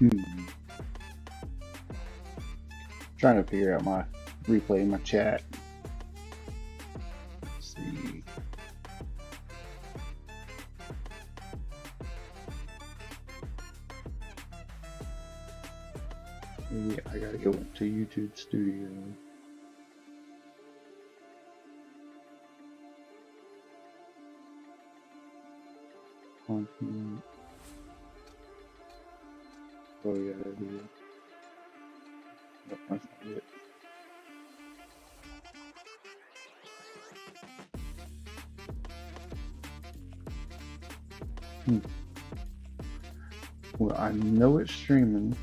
Hmm. Trying to figure out my replay in my chat. Let's see. Maybe I gotta go into YouTube Studio. Content. Oh yeah, that is it. Nope, that's not it. Hmm. Well, I know it's streaming.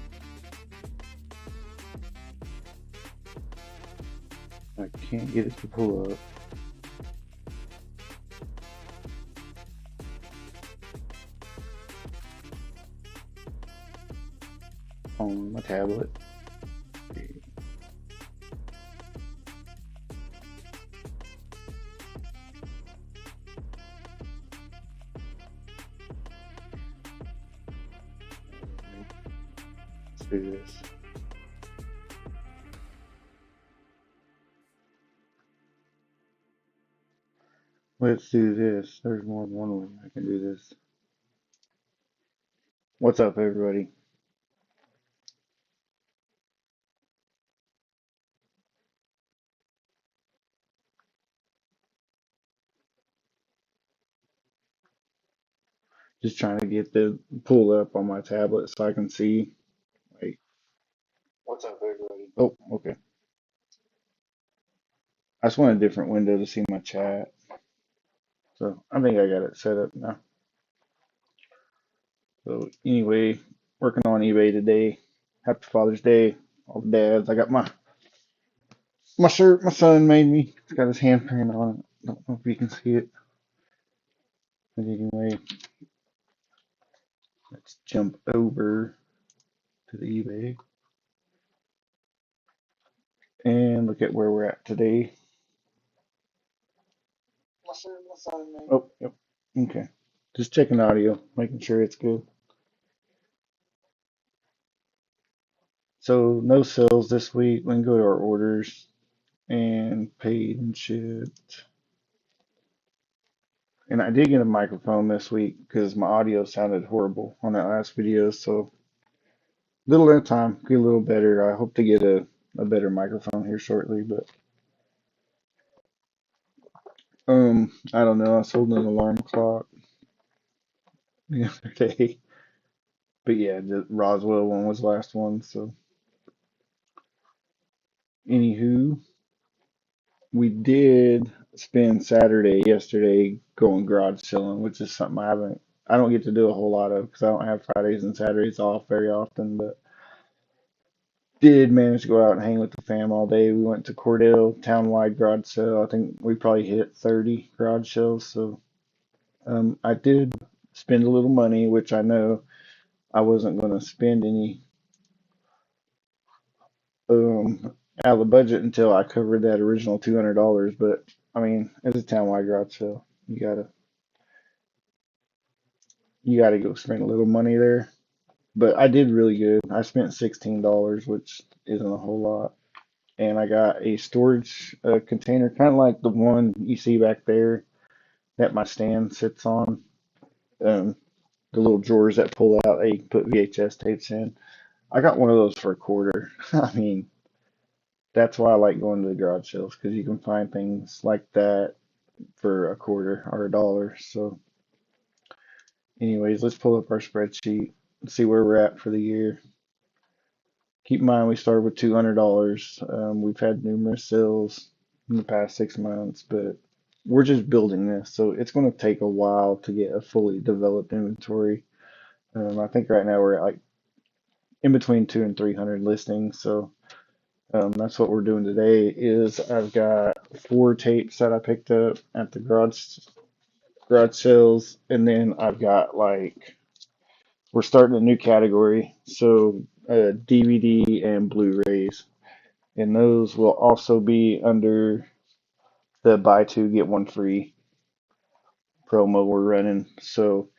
I can't get it to pull up on my tablet. Let's do this. Let's do this. There's more than one way I can do this. What's up, everybody? Just trying to get the pull up on my tablet so I can see. Like, what's up, everybody? Oh, okay. I just want a different window to see my chat. So I think I got it set up now. So anyway, working on eBay today. Happy Father's Day, all the dads. I got my shirt my son made me. It's got his handprint on it. Don't know if you can see it. But anyway, let's jump over to the eBay and look at where we're at today. My shirt my son made. Oh, yep. Okay. Just checking audio, making sure it's good. So no sales this week. We can go to our orders and paid and shipped. And I did get a microphone this week because my audio sounded horrible on that last video. So little at a time, get a little better. I hope to get a better microphone here shortly. But I don't know. I sold an alarm clock the other day. But yeah, the Roswell one was the last one. So anywho, we did spend Saturday yesterday going garage selling, which is something I don't get to do a whole lot of because I don't have Fridays and Saturdays off very often, but did manage to go out and hang with the fam all day. We went to Cordell townwide garage sale. I think we probably hit 30 garage sales. So I did spend a little money, which I know I wasn't going to spend any out of the budget until I covered that original $200. But I mean, it's a townwide garage sale. You gotta go spend a little money there. But I did really good. I spent $16, which isn't a whole lot. And I got a storage container, kind of like the one you see back there that my stand sits on. Um, the little drawers that pull out that you can put VHS tapes in. I got one of those for a quarter. I mean, that's why I like going to the garage sales because you can find things like that for a quarter or $1. So, anyways, let's pull up our spreadsheet and see where we're at for the year. Keep in mind we started with $200. We've had numerous sales in the past 6 months, but we're just building this, so it's going to take a while to get a fully developed inventory. I think right now we're at like in between 200 and 300 listings, so that's what we're doing today. Is I've got 4 tapes that I picked up at the garage sales, and then I've got like we're starting a new category, so DVD and Blu-rays, and those will also be under the buy two get one free promo we're running. So,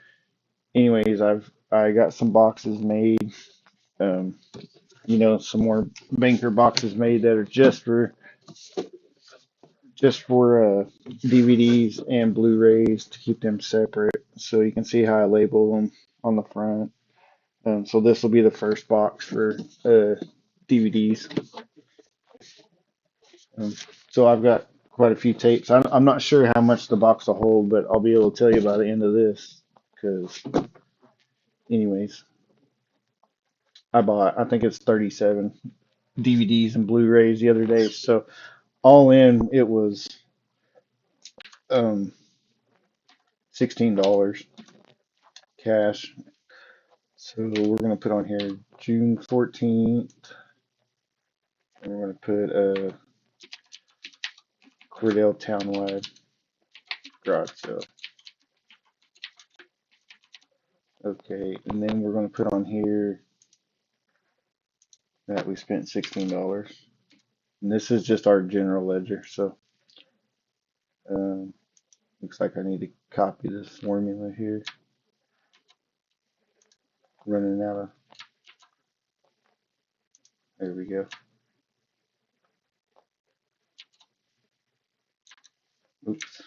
anyways, I got some boxes made. Um, some more banker boxes made that are just for DVDs and Blu-rays to keep them separate. So you can see how I label them on the front. So this will be the first box for DVDs. Um, so I've got quite a few tapes. I'm not sure how much the box will hold, but I'll be able to tell you by the end of this. Because, anyways, I think it's 37 DVDs and Blu-rays the other day. So all in, it was um, $16 cash. So we're gonna put on here June 14th, and we're gonna put Cordell Townwide garage sale. Okay, and then we're gonna put on here that we spent $16. And this is just our general ledger, so um, looks like I need to copy this formula here. Running out of, there we go. Oops.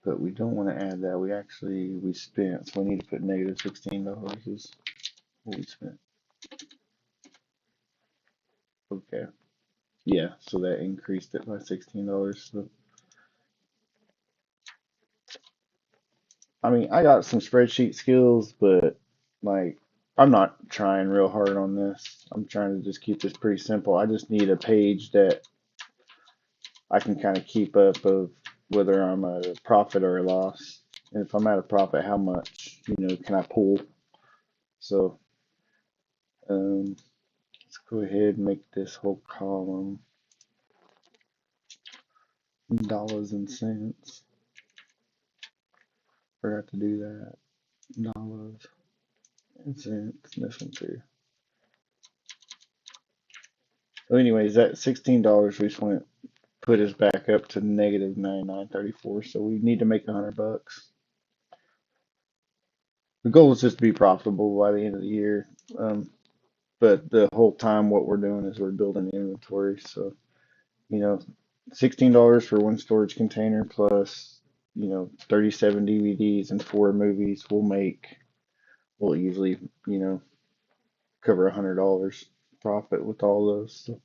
But we don't want to add that. We spent, so we need to put negative $16 is what we spent. Okay. Yeah, so that increased it by $16. So I mean, I got some spreadsheet skills, but like I'm not trying real hard on this. I'm trying to just keep this pretty simple. I just need a page that I can kind of keep up of whether I'm at a profit or a loss. And if I'm at a profit, how much, can I pull? So let's go ahead and make this whole column dollars and cents. Forgot to do that. Dollars and cents. And this one too. So anyways, that $16 we just want to put us back up to negative 99.34. So we need to make $100. The goal is just to be profitable by the end of the year. But the whole time what we're doing is we're building inventory. So, you know, $16 for one storage container plus, 37 DVDs and four movies will easily, cover $100 profit with all those. So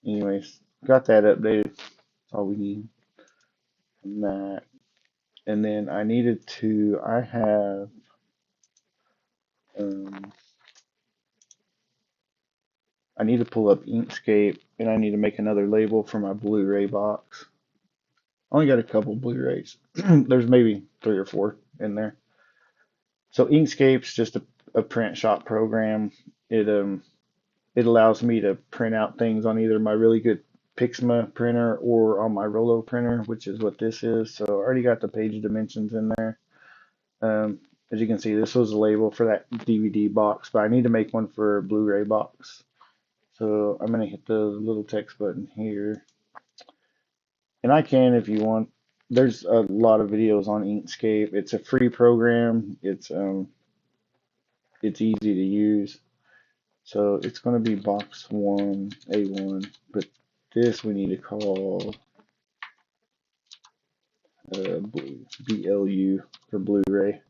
anyways, got that updated. That's all we need from that. And then I have, um, I need to pull up Inkscape and I need to make another label for my Blu-ray box. I only got a couple Blu-rays. There's maybe three or four in there. So Inkscape's just a print shop program. It allows me to print out things on either my really good Pixma printer or on my Rollo printer, which is what this is. So I already got the page dimensions in there. As you can see, this was a label for that DVD box, but I need to make one for a Blu-ray box. So I'm gonna hit the little text button here, and I can if you want. There's a lot of videos on Inkscape. It's a free program. It's easy to use. So it's going to be box 1, A1, but this we need to call BLU for Blu-ray.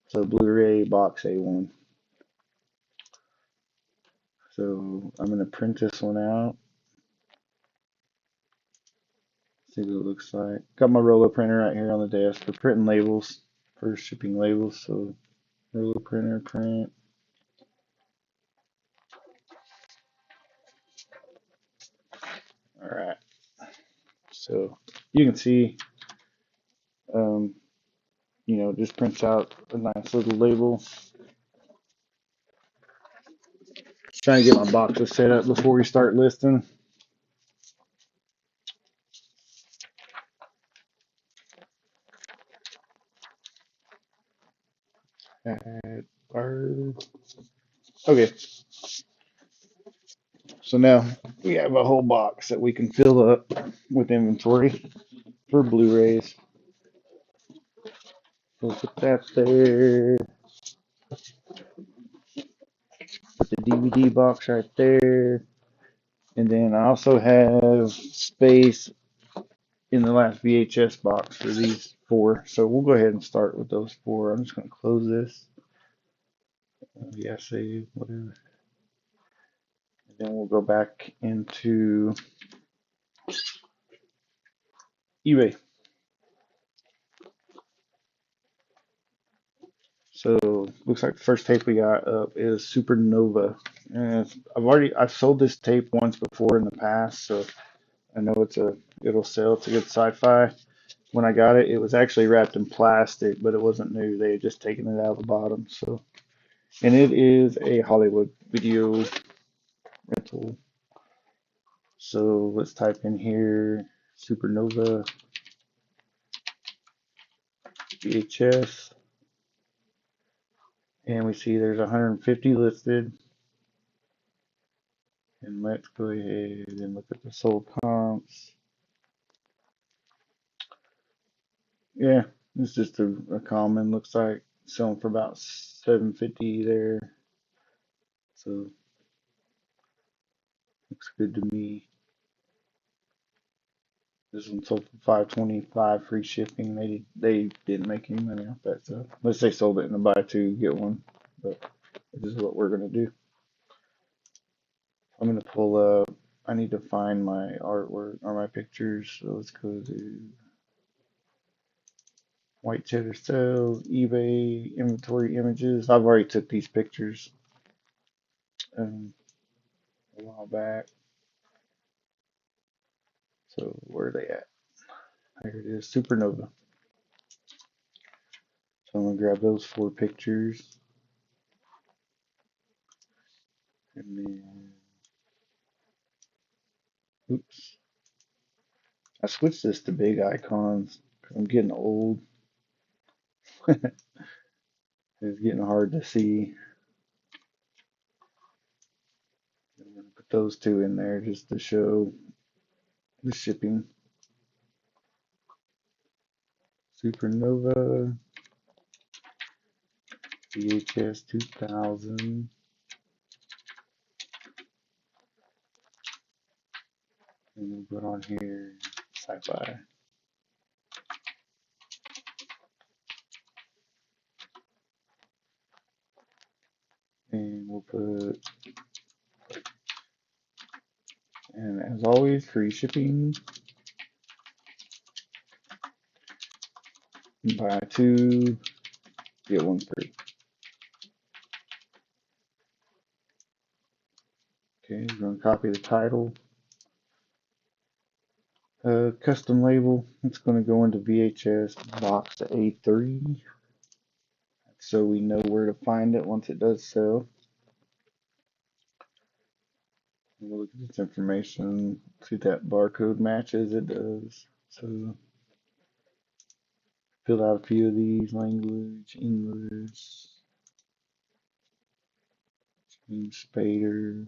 So Blu-ray box A1. So I'm going to print this one out. See what it looks like. Got my Rollo printer right here on the desk for printing labels, for shipping labels. So Rollo printer, print. All right. So you can see, um, just prints out a nice little label. Trying to get my boxes set up before we start listing. Add bird. Okay, so now we have a whole box that we can fill up with inventory for Blu-rays. We'll put that there. DVD box right there. And then I also have space in the last VHS box for these four. So we'll go ahead and start with those four. I'm just going to close this. Yeah, save, whatever. And then we'll go back into eBay. So looks like the first tape we got up is Supernova. And I've sold this tape once before in the past, so I know it'll sell. It's a good sci-fi. When I got it, it was actually wrapped in plastic, but it wasn't new. They had just taken it out of the bottom. So, and it is a Hollywood video rental. So let's type in here Supernova VHS, and we see there's 150 listed. And let's go ahead and look at the sold comps. Yeah, it's just a common. Looks like selling for about 750 there. So looks good to me. This one sold for 525 free shipping. They didn't make any money off that stuff. Unless they sold it in a buy two get one. But this is what we're gonna do. I'm gonna pull up. I need to find my artwork or my pictures. So let's go to White Cheddar Sales, eBay, inventory images. I've already took these pictures um, a while back. So where are they at? There it is, Supernova. So I'm gonna grab those four pictures, and then, oops, I switched this to big icons because I'm getting old. It's getting hard to see. I'm gonna put those two in there just to show the shipping. Supernova VHS 2000, and we'll put on here sci-fi. And we'll put, and as always, free shipping. Buy two, get one free. Okay, we're going to copy the title. Custom label, it's going to go into VHS box A3 so we know where to find it once it does sell. We'll look at this information, see if that barcode matches, it does. So fill out a few of these, language, English, James Spader,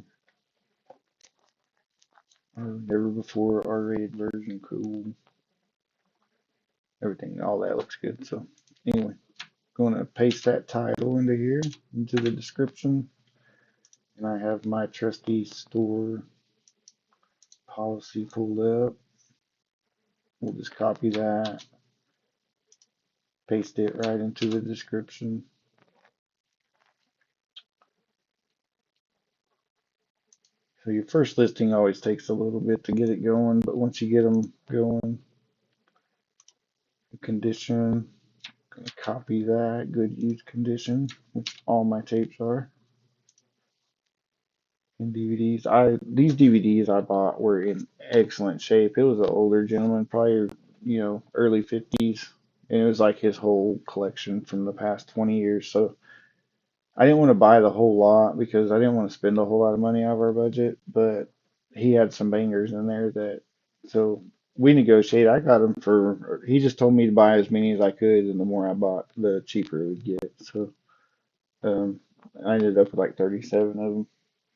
never before R-rated version, cool. Everything, all that looks good. So anyway, going to paste that title into here, into the description. And I have my trusty store policy pulled up. We'll just copy that, paste it right into the description. So your first listing always takes a little bit to get it going, but once you get them going, the condition, gonna copy that, good use condition, which all my tapes are. And DVDs, these DVDs I bought were in excellent shape. It was an older gentleman, probably early 50s, and it was like his whole collection from the past 20 years. So I didn't want to buy the whole lot because I didn't want to spend a whole lot of money out of our budget, but he had some bangers in there so we negotiated. I got him he just told me to buy as many as I could, and the more I bought, the cheaper it would get. So um, I ended up with like 37 of them.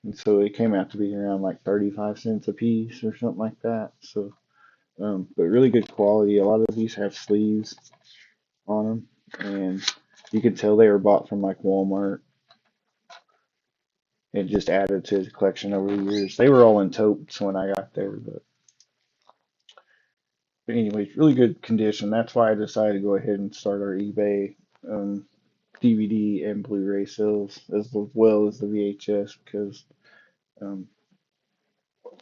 And so it came out to be around like 35 cents a piece or something like that. So, but really good quality. A lot of these have sleeves on them, and you can tell they were bought from like Walmart. and just added to his collection over the years. They were all in totes when I got there, but anyways, really good condition. That's why I decided to go ahead and start our eBay um, DVD and Blu-ray sales as well as the VHS because um,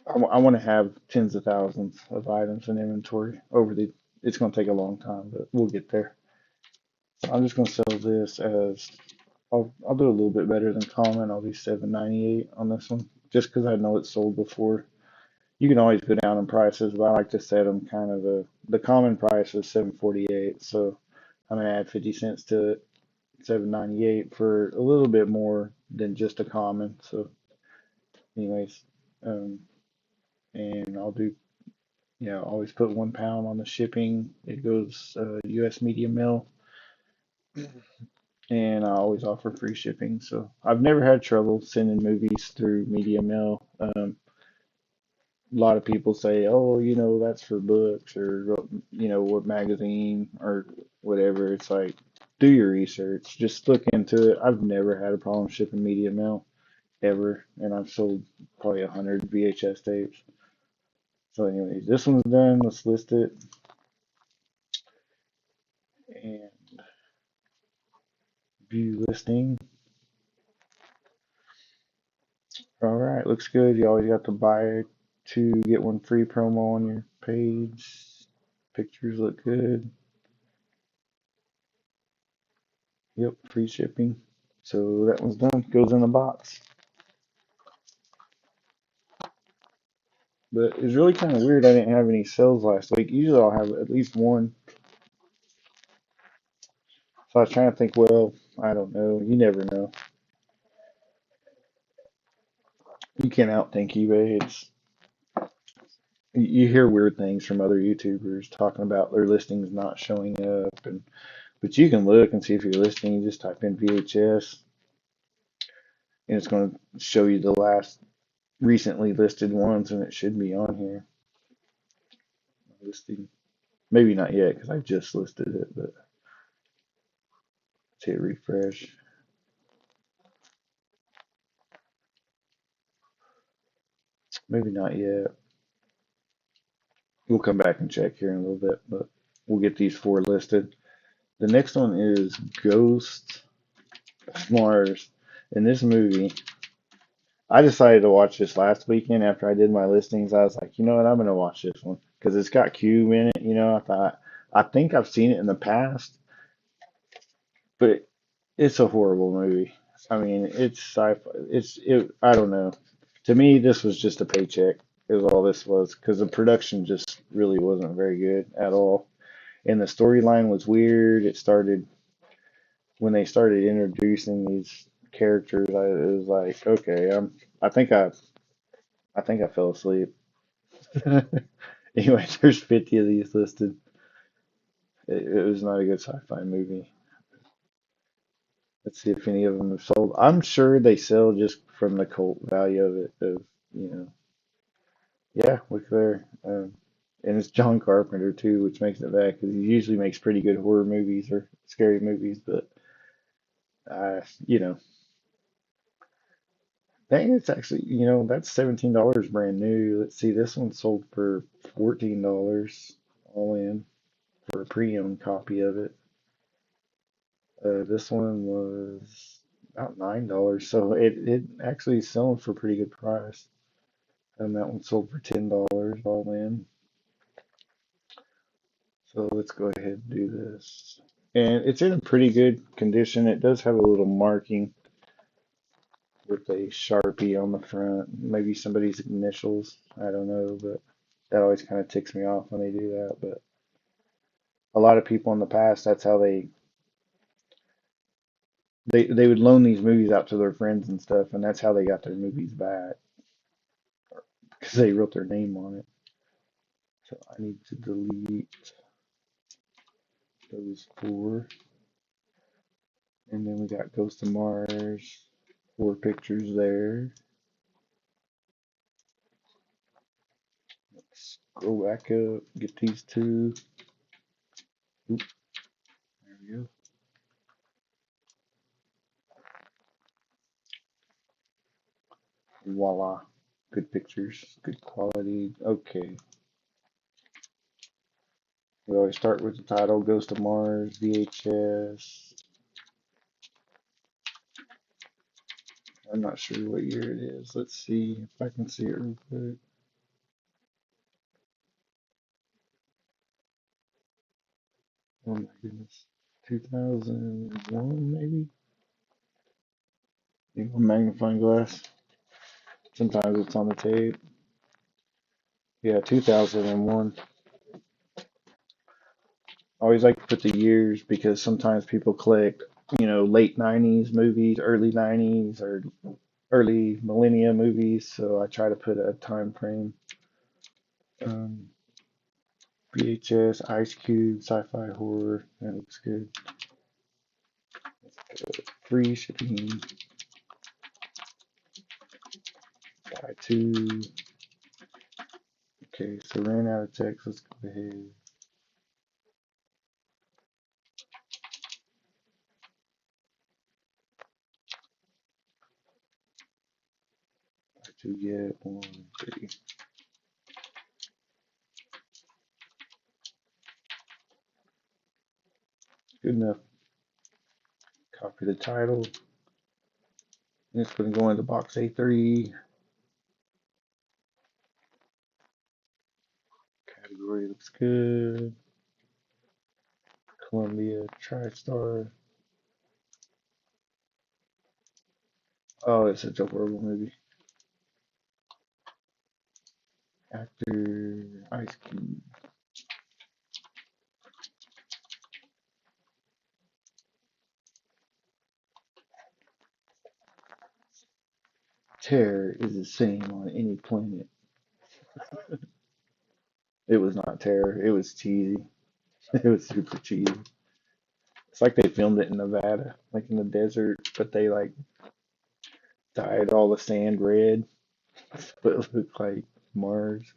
I want to have tens of thousands of items in inventory over the. It's going to take a long time, but we'll get there. So I'm just going to sell this as I'll do a little bit better than common. I'll do 7.98 on this one just because I know it's sold before. You can always go down in prices, but I like to set them kind of the common price is 7.48, so I'm gonna add 50 cents to it, 7.98 for a little bit more than just a common. So, anyways, um, and I'll do always put 1 pound on the shipping. It goes U.S. medium mail, and I always offer free shipping. So I've never had trouble sending movies through medium mail. A lot of people say, oh, that's for books or, what magazine or whatever. It's like, do your research. Just look into it. I've never had a problem shipping media mail ever, and I've sold probably 100 VHS tapes. So, anyways, this one's done. Let's list it. And view listing. All right, looks good. You always got to buy to get one free promo on your page. Pictures look good. Yep, free shipping. So that one's done. Goes in the box. But it's really kind of weird I didn't have any sales last week. Usually I'll have at least one. So I was trying to think, well, I don't know. You never know. You can't outthink eBay. You hear weird things from other YouTubers talking about their listings not showing up, but you can look and see if your listing. You just type in VHS, and it's going to show you the last recently listed ones, and it should be on here. Listing, maybe not yet because I just listed it, but let's hit refresh. Maybe not yet. We'll come back and check here in a little bit, but we'll get these four listed. The next one is Ghost Mars. In this movie, I decided to watch this last weekend after I did my listings. I was like, you know what, I'm gonna watch this one because it's got Cube in it. I think I've seen it in the past, but it's a horrible movie. I mean, it's sci-fi. I don't know. To me, this was just a paycheck. Is all this was because the production just really wasn't very good at all, and the storyline was weird. It started when they started introducing these characters. It was like, okay, I think I think I fell asleep. Anyway, there's 50 of these listed. It was not a good sci-fi movie. Let's see if any of them have sold. I'm sure they sell just from the cult value of it. You know, yeah, look there. And it's John Carpenter too, which makes it bad because he usually makes pretty good horror movies or scary movies. But you know, dang, it's actually that's $17 brand new. Let's see, this one sold for $14 all in for a pre-owned copy of it. This one was about $9, so it actually is selling for a pretty good price. And that one sold for $10 all in. So let's go ahead and do this. And it's in a pretty good condition. It does have a little marking with a Sharpie on the front, maybe somebody's initials. I don't know, but that always kind of ticks me off when they do that. But a lot of people in the past, that's how they would loan these movies out to their friends and stuff, and that's how they got their movies back because they wrote their name on it. So I need to delete those four. And then we got Ghost of Mars, four pictures there. Let's go back up, get these two. Oop, there we go. Voila. Good pictures, good quality. Okay. We always start with the title, Ghost of Mars, VHS. I'm not sure what year it is. Let's see if I can see it real quick. Oh my goodness. 2001 maybe? Need a magnifying glass. Sometimes it's on the tape. Yeah, 2001. I always like to put the years because sometimes people collect, late 90s movies, early 90s, or early millennia movies. So I try to put a time frame. Um, VHS, Ice Cube, sci-fi horror. That looks good. Free shipping. Buy two. Okay, so ran out of text. Let's go ahead. Buy two, get one, three. Good enough. Copy the title. And it's going to go into box A3. Category looks good. Columbia, TriStar. Oh, it's such a horrible movie. Actor, Ice Cube. Terror is the same on any planet. It was not terror. It was cheesy. It was super cheesy. It's like they filmed it in Nevada, like in the desert, but they like dyed all the sand red, but it looked like Mars.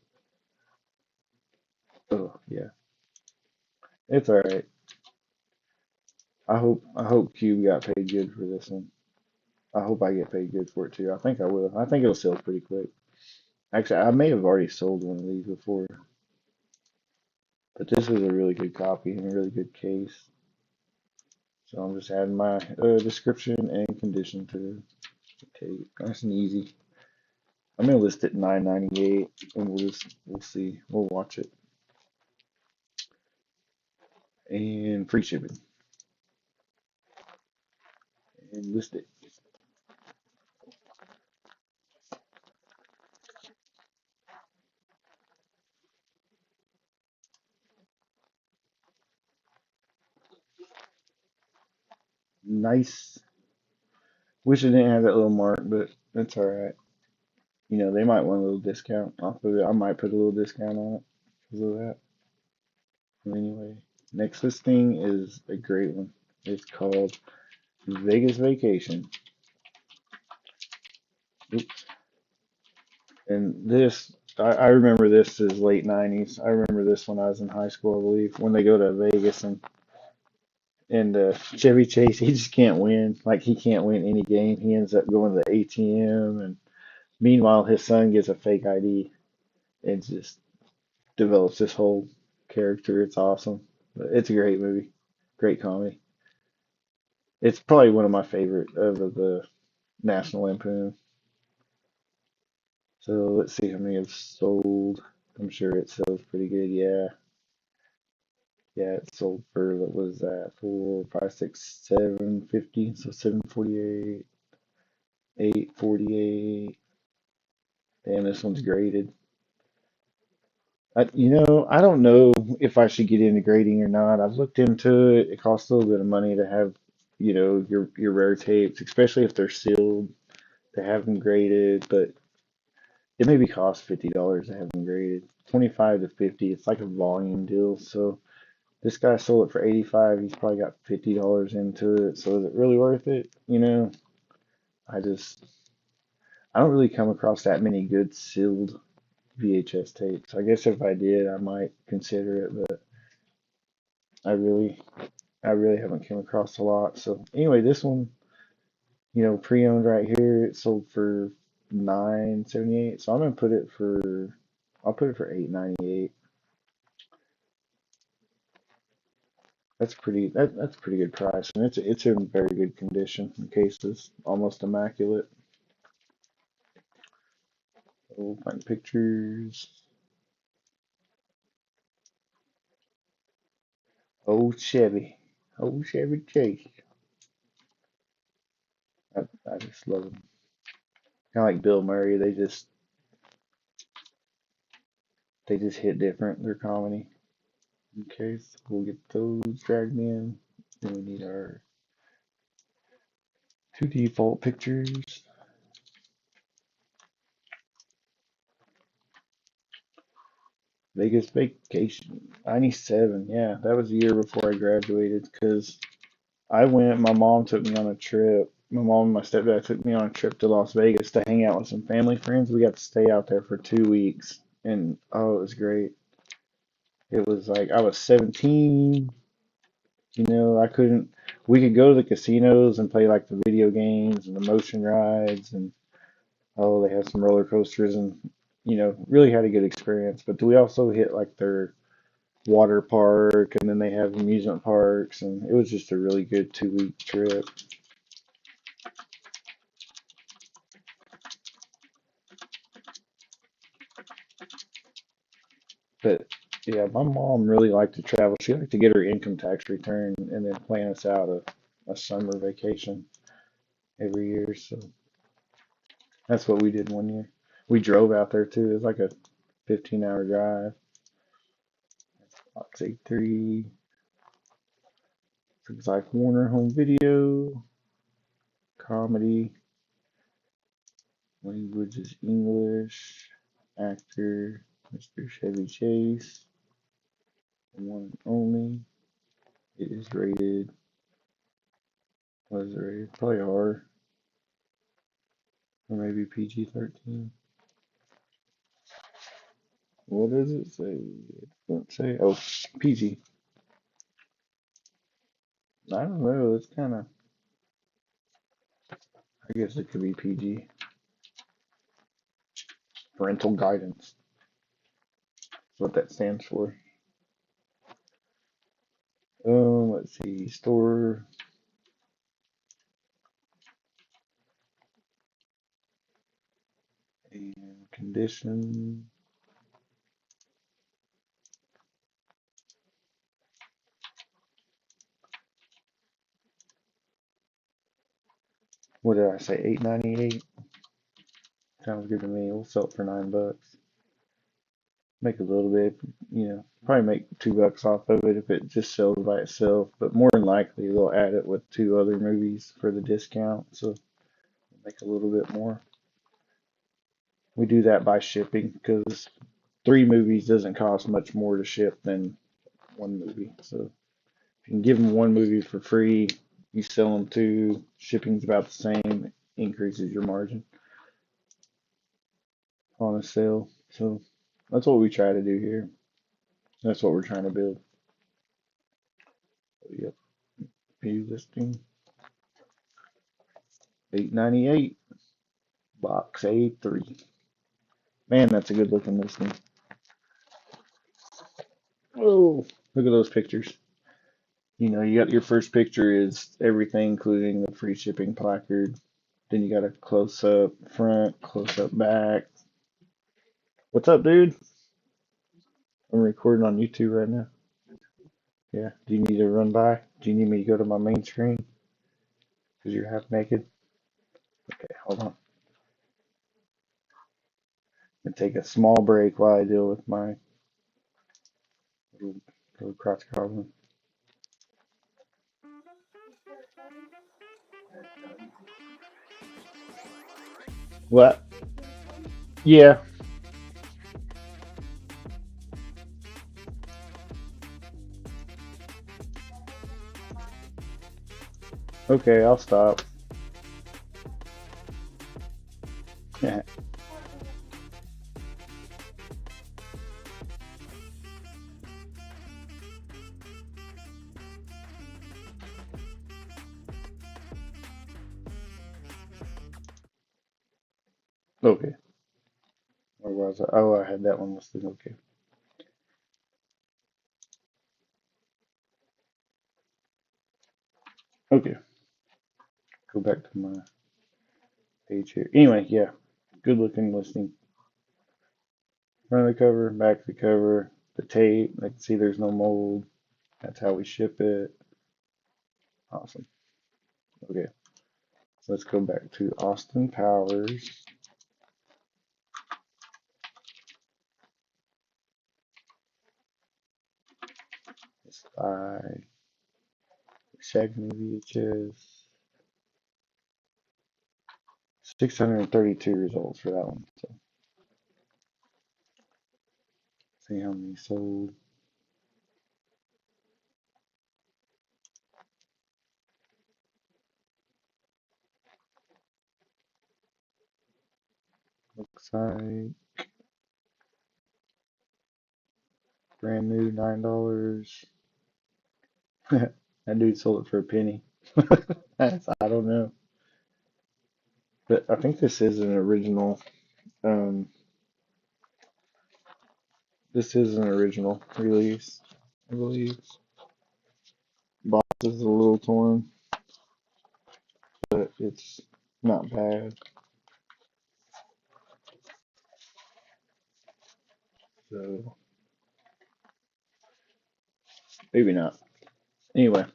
Oh yeah, it's all right. I hope Cube got paid good for this one. I hope I get paid good for it too. I think I will. I think it'll sell pretty quick. Actually, I may have already sold one of these before, but this is a really good copy and a really good case. So I'm just adding my description and condition to the tape. Nice and easy. I'm gonna list it 9.98, and we'll see. We'll watch it and free shipping and list it. Nice. Wish it didn't have that little mark, but that's all right. They might want a little discount off of it. I might put a little discount on it because of that. But anyway, next listing is a great one. It's called Vegas Vacation. Oops. And this, I remember this is late 90s. I remember this when I was in high school, I believe, when they go to Vegas and Chevy Chase, he just can't win. Like he can't win any game. He ends up going to the ATM, and meanwhile his son gets a fake ID and just develops this whole character. It's awesome. But it's a great movie, great comedy. It's probably one of my favorite of the National Lampoon. So let's see how many have sold. I'm sure it sells pretty good. Yeah, yeah, it sold for what was that? 4, 5, 6, 750. So 748, 848. Damn, this one's graded. I don't know if I should get into grading or not. I've looked into it. It costs a little bit of money to have, your rare tapes, especially if they're sealed, to have them graded. But it maybe costs $50 to have them graded. 25 to 50. It's like a volume deal. So this guy sold it for 85. He's probably got $50 into it. So is it really worth it? I just I don't really come across that many good sealed VHS tapes. I guess if I did, I might consider it, but I really I really haven't come across a lot. So anyway, this one, pre-owned right here, it sold for 9.78. So I'm gonna put it for I'll put it for 8.98. That's a pretty good price, and it's in very good condition. The case is almost immaculate. We'll find pictures. Old Chevy. Old Chevy Chase. I just love them. Kind of like Bill Murray, they just hit different. Their comedy. Okay, so we'll get those dragged in. Then we need our two default pictures. Vegas vacation. 97. Yeah, that was the year before I graduated because I went, my mom took me on a trip. My mom and my stepdad took me on a trip to Las Vegas to hang out with some family friends. We got to stay out there for 2 weeks, and oh, it was great. It was like I was 17, I couldn't, we could go to the casinos and play like the video games and the motion rides, and oh, they had some roller coasters and, really had a good experience. But we also hit like their water park, and then they have amusement parks, and it was just a really good 2 week trip. But yeah, my mom really liked to travel. She liked to get her income tax return and then plan us out a summer vacation every year. So that's what we did one year. We drove out there too. It was like a 15-hour drive. Fox 83, things like Warner Home Video, comedy, language is English, actor, Mr. Chevy Chase, one and only. It is rated, what is it rated? Probably R, or maybe PG-13. What does it say? It doesn't say. Oh, PG. I don't know. It's kind of, I guess it could be PG. Parental guidance. That's what that stands for. Let's see. Store and condition. What did I say? 8.98. Sounds good to me. We'll sell it for $9. Make a little bit, probably make $2 off of it if it just sells by itself. But more than likely, they'll add it with two other movies for the discount, so make a little bit more. We do that by shipping because three movies doesn't cost much more to ship than one movie. So if you can give them one movie for free, you sell them two, shipping's about the same, increases your margin on a sale. So that's what we try to do here. That's what we're trying to build. Yep. View listing. 8.98. Box A3. Man, that's a good looking listing. Oh, look at those pictures. You got your first picture is everything, including the free shipping placard. Then you got a close up front, close up back. What's up, dude? I'm recording on YouTube right now. Yeah. Do you need to run by? Do you need me to go to my main screen? Because you're half naked? Okay, hold on. I'm gonna take a small break while I deal with my little crotch problem. What? Yeah. Okay, I'll stop. Yeah. Okay. Where was I? Oh, I had that one listed. Okay. Okay. Go back to my page here. Anyway, yeah. Good looking listing. Front of the cover, back of the cover, the tape. I can see there's no mold. That's how we ship it. Awesome. Okay. So let's go back to Austin Powers. It's by Shaggy VHS. 632 results for that one. So see how many sold. Looks like brand new $9. That dude sold it for a penny. I don't know. But I think this is an original. Um, this is an original release, I believe. Box is a little torn, but it's not bad. So maybe not. Anyway,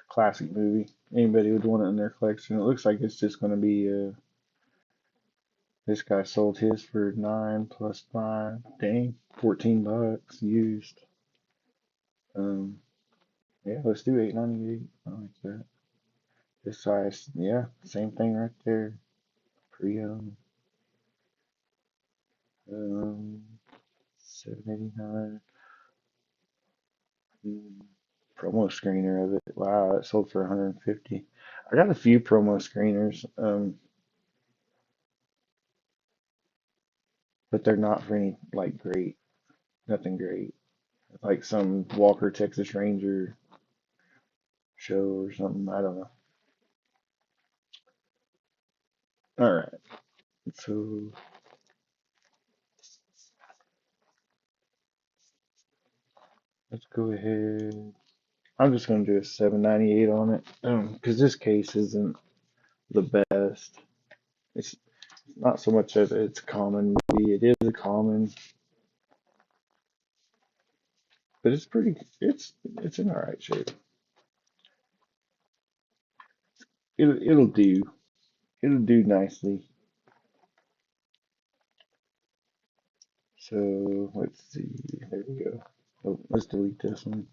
classic movie. Anybody would want it in their collection. It looks like it's just going to be. This guy sold his for 9 plus 5. Dang, $14 used. Um, yeah, let's do 8.98. I like that. This size, yeah, same thing right there. Pre-owned. 7.89. Promo screener of it. Wow, that sold for 150. I got a few promo screeners, but they're not for any like great, nothing great. Like some Walker Texas Ranger show or something. I don't know. All right, so let's go ahead. I'm just gonna do a 7.98 on it, because this case isn't the best. It's not so much that it's a common movie. It is a common, but it's pretty. It's in all right shape. It'll do. It'll do nicely. So let's see. There we go. Oh, let's delete this one.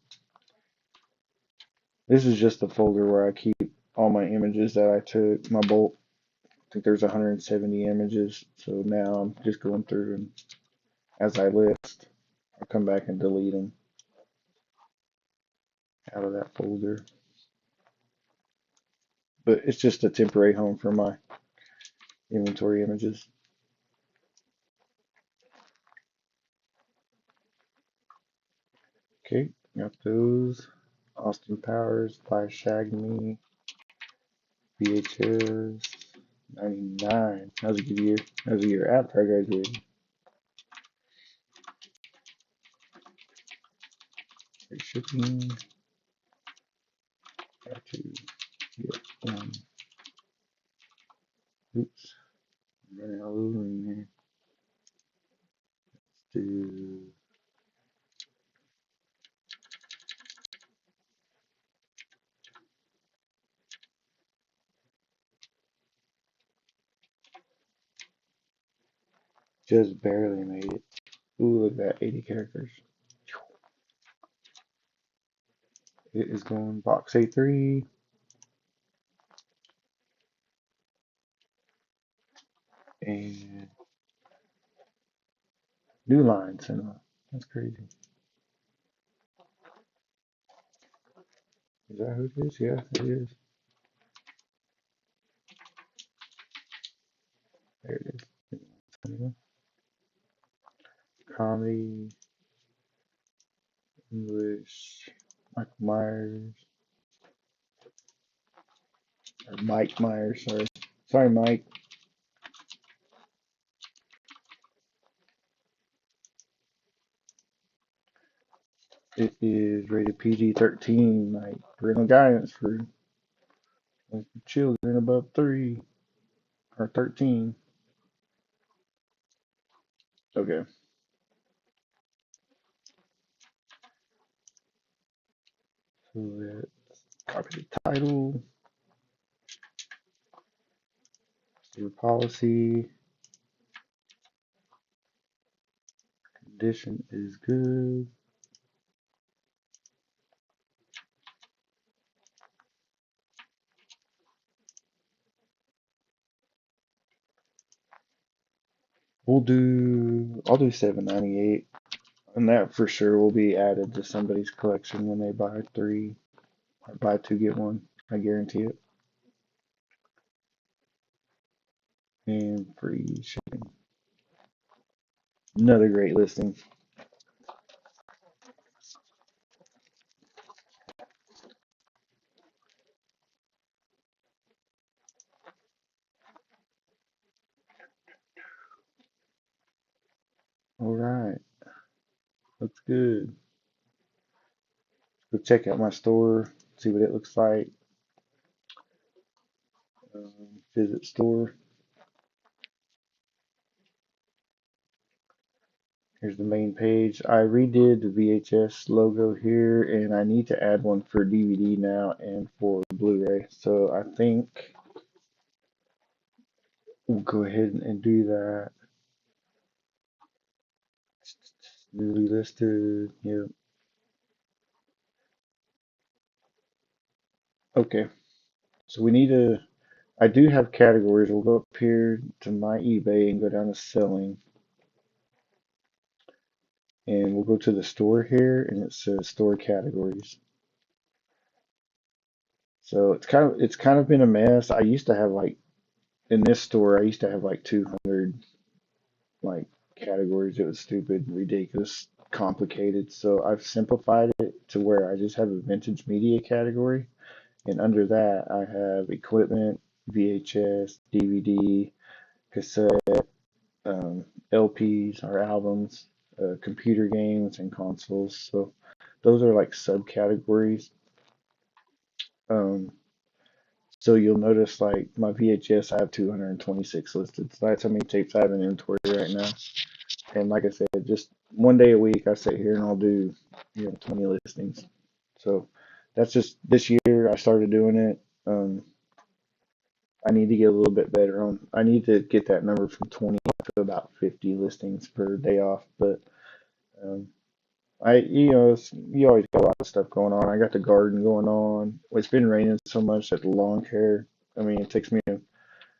This is just a folder where I keep all my images that I took. My bulk. I think there's 170 images. So now I'm just going through and as I list, I'll come back and delete them out of that folder. But it's just a temporary home for my inventory images. Okay, got those. Austin Powers by Shag Me. VHS 99. That was a good year. That was a year after I graduated. Free shipping. Got to get oops. I'm running all over in here. Let's do just barely made it. Ooh, look at that, 80 characters. It is going box A3 and New Line Cinema. That's crazy. Is that who it is? Yeah, it is. There it is. Comedy, English, Michael Myers, or Mike Myers, sorry. Sorry, Mike. It is rated PG-13, like parental guidance for children above 3 or 13. Okay, so let's copy the title, your policy, condition is good. I'll do 798, and that for sure will be added to somebody's collection when they buy 3 or buy 2 get 1. I guarantee it. And free shipping. Another great listing. All right, looks good. Go check out my store, see what it looks like. Visit store. Here's the main page. I redid the VHS logo here, and I need to add one for DVD now and for Blu-ray. So I think we'll go ahead and do that. Newly listed. Yep. Okay. So we need to. I do have categories. We'll go up here to my eBay and go down to selling, and we'll go to the store here, and it says store categories. So it's kind of been a mess. I used to have like in this store, I used to have like 200 like categories. It was stupid, ridiculous, complicated. So I've simplified it to where I just have a vintage media category, and under that I have equipment, VHS, DVD, cassette, LPs or albums, computer games, and consoles. So those are like subcategories. Um, so you'll notice like my VHS, I have 226 listed. So that's how many tapes I have in inventory right now. And like I said, just one day a week, I sit here and I'll do, 20 listings. So that's just this year I started doing it. I need to get a little bit better on. I need to get that number from 20 to about 50 listings per day off. But um, you always got a lot of stuff going on. I got the garden going on. It's been raining so much that the lawn care. I mean, it takes me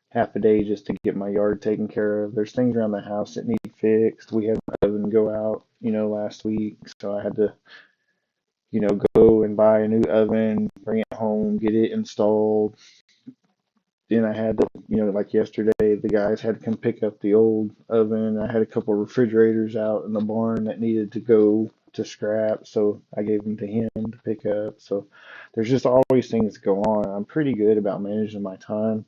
half a day just to get my yard taken care of. There's things around the house that need fixed. We had an oven go out, last week, so I had to, go and buy a new oven, bring it home, get it installed. Then I had to, like yesterday, the guys had to come pick up the old oven. I had a couple refrigerators out in the barn that needed to go to scrap, so I gave them to him to pick up. So there's just always things go on. I'm pretty good about managing my time.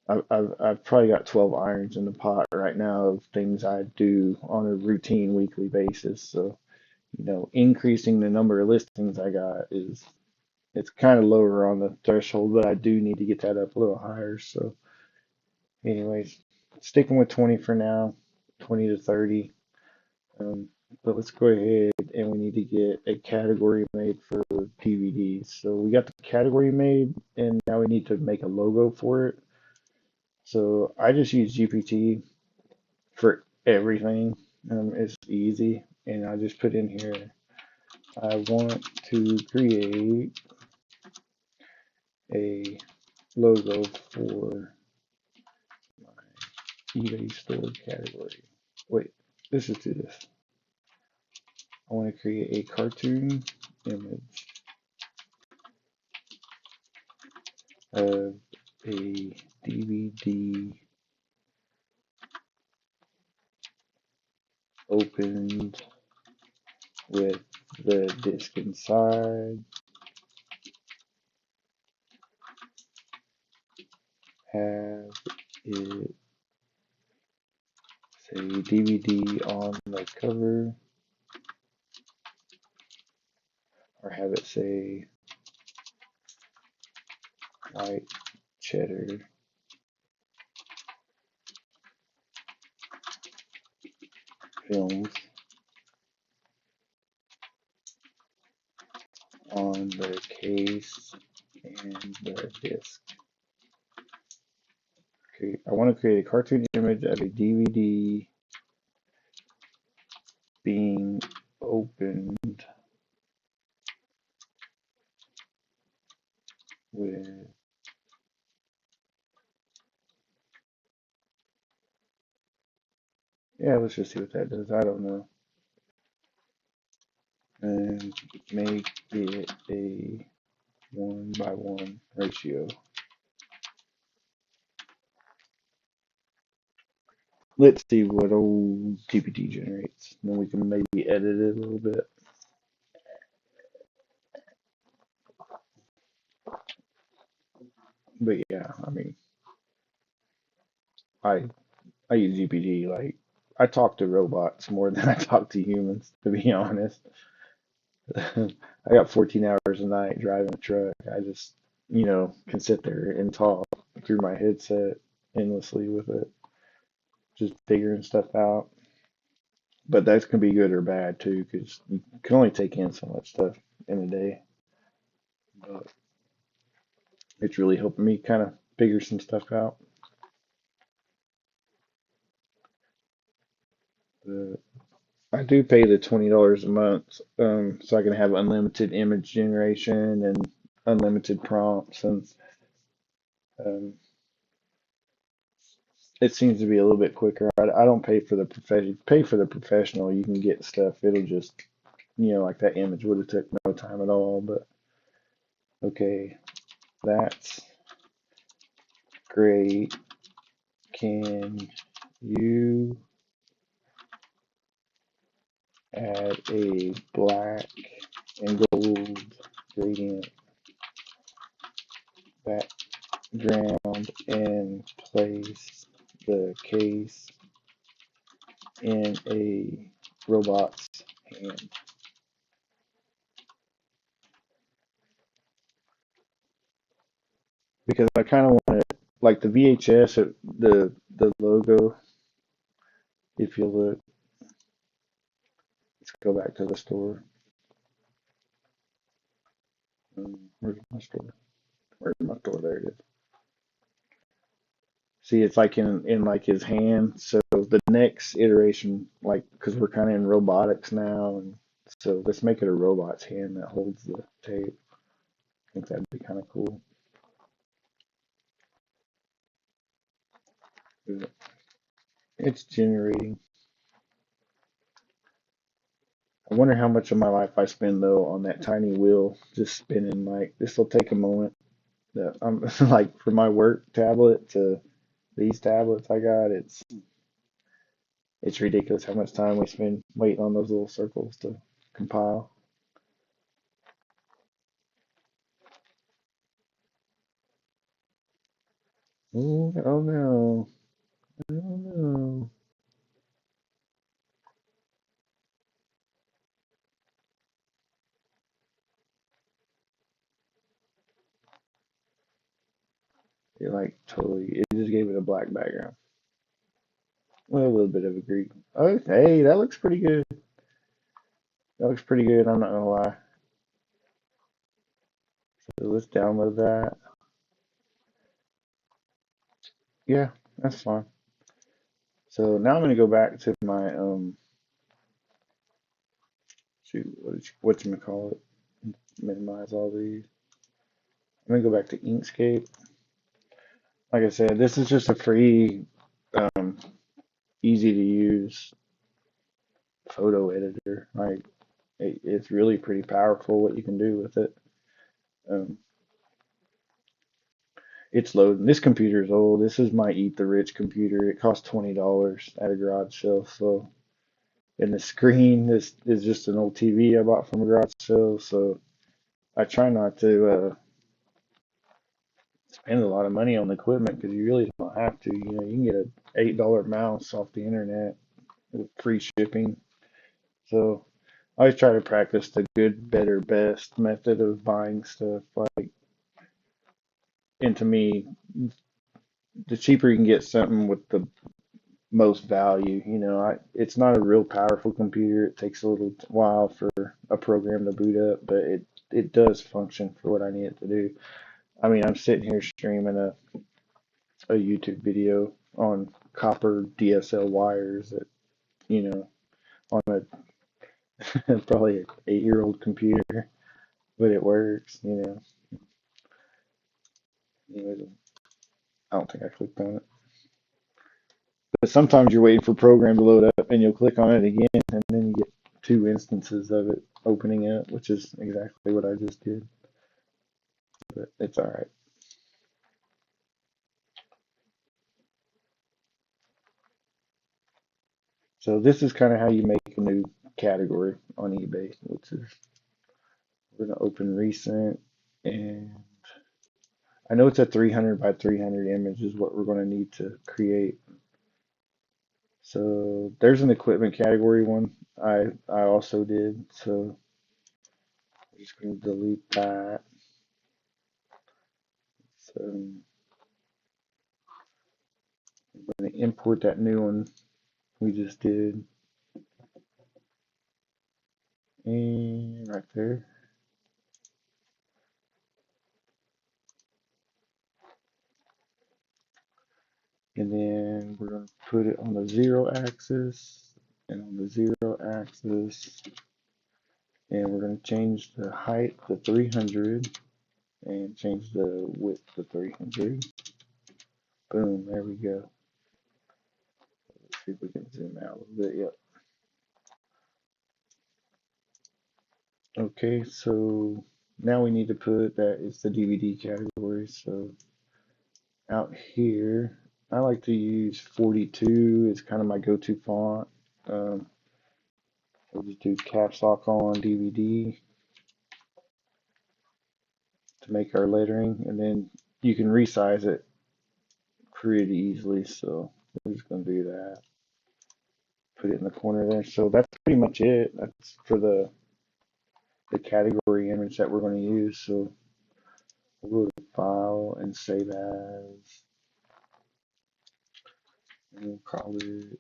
I've probably got 12 irons in the pot right now of things I do on a routine weekly basis. So, increasing the number of listings I got it's kind of lower on the threshold, but I do need to get that up a little higher. So, anyways, sticking with 20 for now, 20 to 30. Um, but let's go ahead and we need to get a category made for DVDs. So we got the category made, and now we need to make a logo for it. So I just use GPT for everything. It's easy, and I just put in here, I want to create a logo for my eBay store category. Wait, let's just do this. I want to create a cartoon image of a DVD opened with the disc inside, have it say DVD on the cover, have it say white cheddar films on the case and the disc. Okay, I want to create a cartoon image of a DVD being opened with yeah, let's just see what that does. I don't know. And make it a 1:1 ratio. Let's see what old GPT generates. Then we can maybe edit it a little bit. But yeah, I mean, I I use GPT like I talk to robots more than I talk to humans, to be honest. I got 14 hours a night driving a truck. I just, can sit there and talk through my headset endlessly with it, just figuring stuff out. But that can be good or bad too, because you can only take in so much stuff in a day. But it's really helping me kind of figure some stuff out. But I do pay the $20 a month, so I can have unlimited image generation and unlimited prompts, and um, it seems to be a little bit quicker. I don't pay for the profession. Pay for the professional, you can get stuff. It'll just, like that image would have took no time at all. But okay, that's great. Can you add a black and gold gradient background and place the case in a robot's hand? Because I kind of want it like the VHS, the logo. If you look, let's go back to the store. Where's my store? Where's my store? There it is. See, it's like in like his hand. So the next iteration, like, because we're kind of in robotics now, and so let's make it a robot's hand that holds the tape. I think that'd be kind of cool. It's generating. I wonder how much of my life I spend though on that tiny wheel just spinning. Like this will take a moment. That I'm like for my work tablet to these tablets I got. It's ridiculous how much time we spend waiting on those little circles to compile. Oh, oh no. Oh no. It like totally, it just gave it a black background. Well, a little bit of a Greek. Oh, hey, that looks pretty good. That looks pretty good. I'm not gonna lie. So let's download that. Yeah, that's fine. So now I'm gonna go back to my shoot, what you call it? Minimize all these. I'm gonna go back to Inkscape. Like I said, this is just a free, um, easy to use photo editor. Like it's really pretty powerful what you can do with it. Um, it's loading. This computer is old. This is my Eat the Rich computer. It cost $20 at a garage sale. So, and the screen this is just an old TV I bought from a garage sale. So I try not to spend a lot of money on the equipment because you really don't have to. You can get a $8 mouse off the internet with free shipping. So I always try to practice the good, better, best method of buying stuff. Like, and to me, the cheaper you can get something with the most value, it's not a real powerful computer. It takes a little while for a program to boot up, but it does function for what I need it to do. I mean, I'm sitting here streaming a YouTube video on copper DSL wires that, you know, on a probably an 8-year-old computer, but it works. Anyways, I don't think I clicked on it. But sometimes you're waiting for a program to load up and you'll click on it again and then you get two instances of it opening up, which is exactly what I just did. But it's all right. So this is kind of how you make a new category on eBay, which is we're gonna open recent, and I know it's a 300 by 300 image is what we're gonna need to create. So there's an equipment category one I also did. So I'm just gonna delete that. So I'm gonna import that new one we just did, and right there. And then we're going to put it on the 0 axis and on the 0 axis. And we're going to change the height to 300 and change the width to 300. Boom, there we go. Let's see if we can zoom out a little bit. Yep. Okay, so now we need to put that it's the DVD category. So out here, I like to use 42. It's kind of my go-to font. Um, we'll just do caps lock on DVD to make our lettering, and then you can resize it pretty easily. So we're just going to do that. Put it in the corner there. So that's pretty much it. That's for the category image that we're going to use. So we'll go to File and Save As, and we'll call it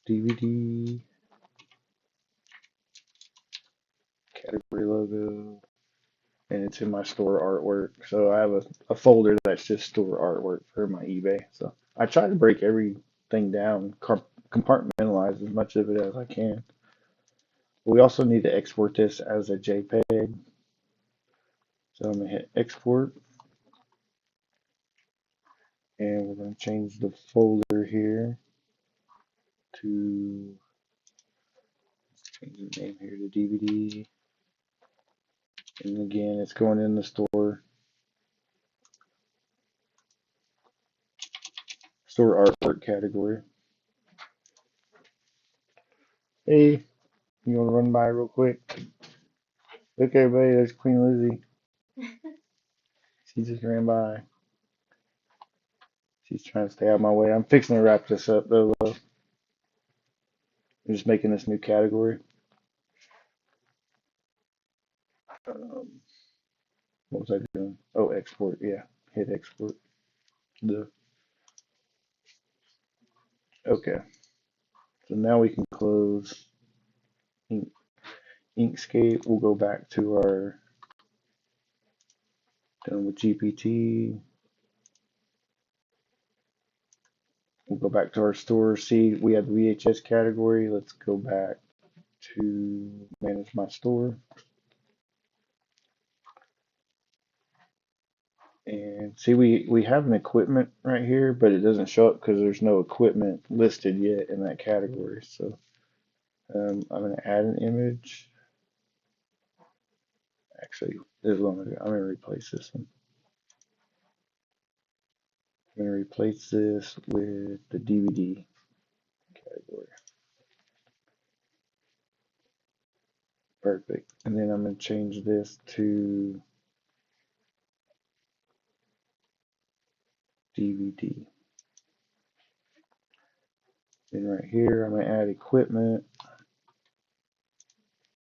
DVD category logo, and it's in my store artwork. So I have a folder that's just store artwork for my eBay. So I try to break everything down, compartmentalize as much of it as I can. We also need to export this as a JPEG. So I'm going to hit export, and we're going to change the folder here to, change the name here to DVD. And again, it's going in the store artwork category. Hey, you want to run by real quick? Look, everybody, there's Queen Lizzie. She just ran by. She's trying to stay out of my way. I'm fixing to wrap this up, though. I'm just making this new category. Um, what was I doing? Oh, export. Yeah, hit export. The Okay, so now we can close Inkscape. We'll go back to our done with GPT. We'll go back to our store. See, we have the VHS category. Let's go back to manage my store. And see, we have an equipment right here, but it doesn't show up because there's no equipment listed yet in that category. So I'm going to add an image. Actually, I'm going to replace this one. I'm going to replace this with the DVD category. Perfect. And then I'm going to change this to DVD. Then right here, I'm going to add equipment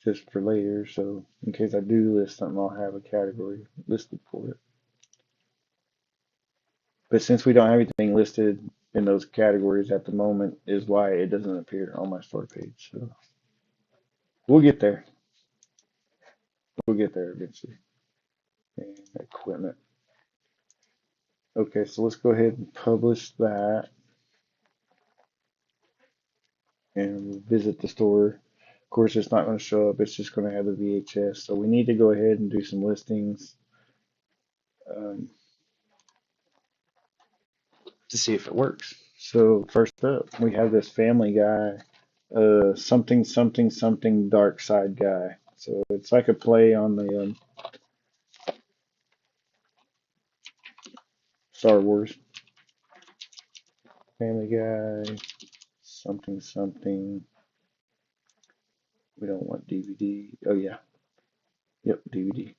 just for later. So in case I do list something, I'll have a category listed for it. But since we don't have anything listed in those categories at the moment, is why it doesn't appear on my store page. So we'll get there. We'll get there eventually. And equipment. Okay, so let's go ahead and publish that and visit the store. Of course, it's not going to show up. It's just going to have the VHS. So we need to go ahead and do some listings um, to see if it works. So first up, we have this Family Guy, something something something dark side guy. So it's like a play on the Star Wars. Family Guy, something something. We don't want DVD. Oh yeah, yep, DVD.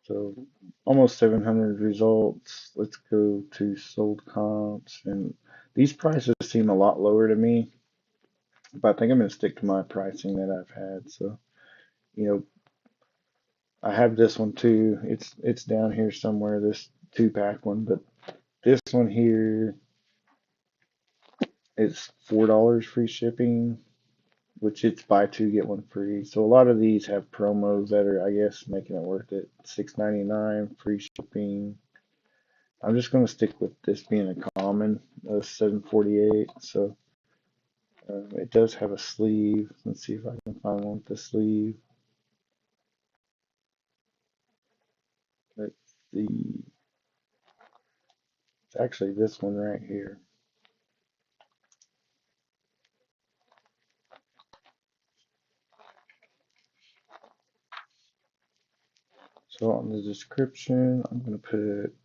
So almost 700 results. Let's go to sold comps, and these prices seem a lot lower to me, but I think I'm going to stick to my pricing that I've had. So, you know, I have this one too. It's down here somewhere, this 2-pack one, but this one here is $4 free shipping, which it's buy two get one free. So a lot of these have promos that are, I guess, making it worth it. $6.99 free shipping. I'm just going to stick with this being a common, 748. So it does have a sleeve. Let's see if I can find one with the sleeve. Let's see. It's actually this one right here. So on the description, I'm going to put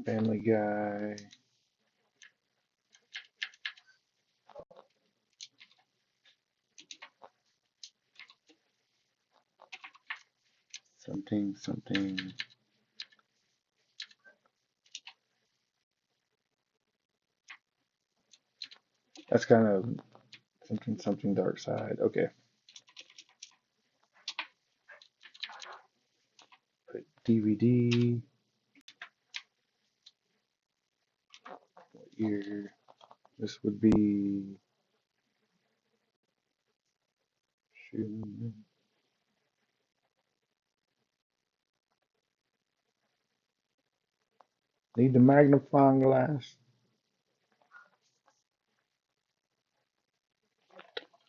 Family Guy. Something, something. That's kind of something, something dark side. Okay. Put DVD. What year? This would be. Shoot. Need the magnifying glass.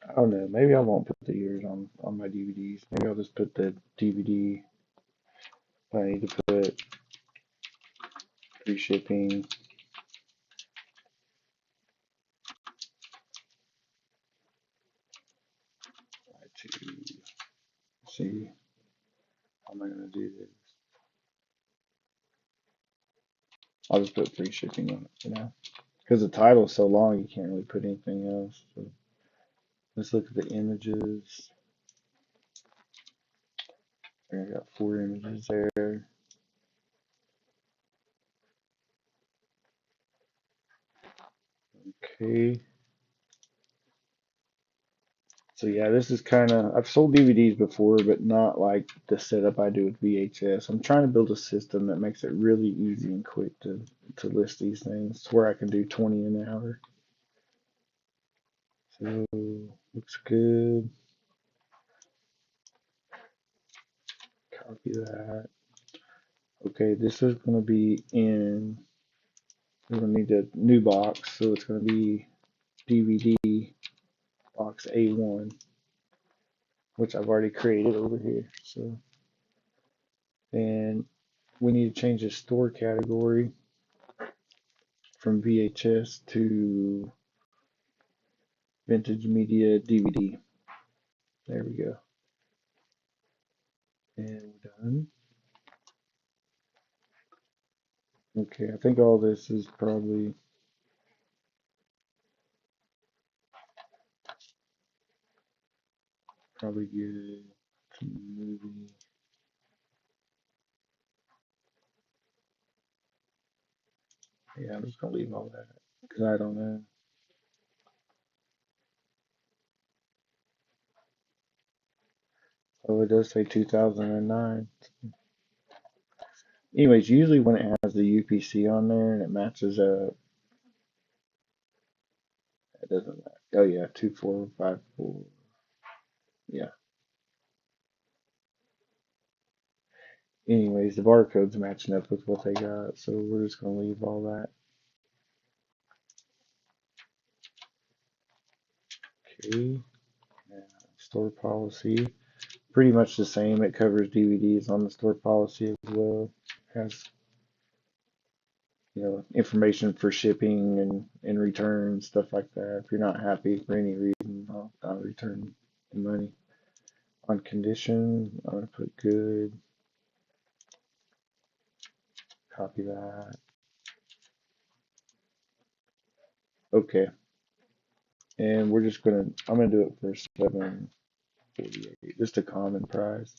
I don't know. Maybe I won't put the years on my DVDs. Maybe I'll just put the DVD. I need to put free shipping. To see how am I going to do this? I'll just put free shipping on it for now because the title is so long. You can't really put anything else. So let's look at the images. I got 4 images there. Okay. So yeah, this is kind of, I've sold DVDs before, but not like the setup I do with VHS. I'm trying to build a system that makes it really easy and quick to list these things to where I can do 20 an hour. So looks good. Copy that. Okay, this is going to be in, we're going to need a new box, so it's going to be DVD box A1, which I've already created over here. So, and we need to change the store category from VHS to vintage media DVD. There we go. And we're done. Okay, I think all this is probably good. Movie. Yeah, I'm just gonna leave all that because I don't know. Oh, it does say 2009. Anyways, usually when it has the UPC on there and it matches up, it doesn't matter. Oh yeah, 2454. Yeah. Anyways, the barcode's matching up with what they got, so we're just gonna leave all that. Okay. Store policy. Pretty much the same. It covers DVDs on the store policy as well. Has information for shipping and return, stuff like that. If you're not happy for any reason, I'll return the money. On condition, I'm gonna put good. Copy that. Okay. And I'm gonna do it for 748, just a common price.